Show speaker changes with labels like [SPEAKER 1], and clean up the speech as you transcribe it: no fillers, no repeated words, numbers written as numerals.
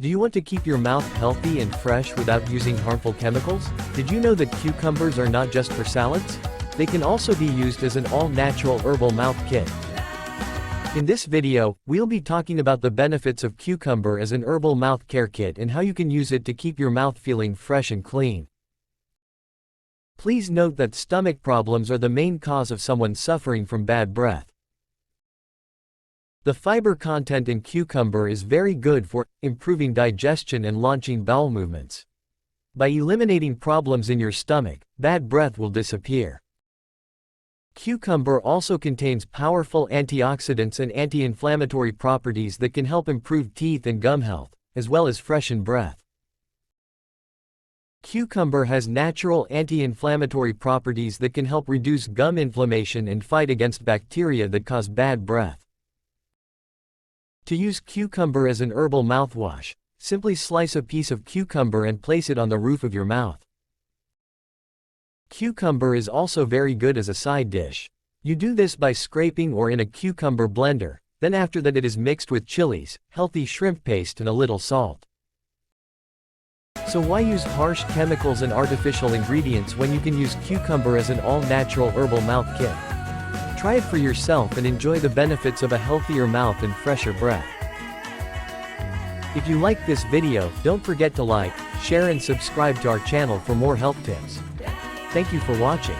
[SPEAKER 1] Do you want to keep your mouth healthy and fresh without using harmful chemicals? Did you know that cucumbers are not just for salads? They can also be used as an all-natural herbal mouth kit. In this video, we'll be talking about the benefits of cucumber as an herbal mouth care kit and how you can use it to keep your mouth feeling fresh and clean. Please note that stomach problems are the main cause of someone suffering from bad breath. The fiber content in cucumber is very good for improving digestion and launching bowel movements. By eliminating problems in your stomach, bad breath will disappear. Cucumber also contains powerful antioxidants and anti-inflammatory properties that can help improve teeth and gum health, as well as freshen breath. Cucumber has natural anti-inflammatory properties that can help reduce gum inflammation and fight against bacteria that cause bad breath. To use cucumber as an herbal mouthwash, simply slice a piece of cucumber and place it on the roof of your mouth. Cucumber is also very good as a side dish. You do this by scraping or in a cucumber blender, then after that it is mixed with chilies, healthy shrimp paste and a little salt. So why use harsh chemicals and artificial ingredients when you can use cucumber as an all-natural herbal mouth kit? Try it for yourself and enjoy the benefits of a healthier mouth and fresher breath. If you like this video, don't forget to like, share and subscribe to our channel for more health tips. Thank you for watching.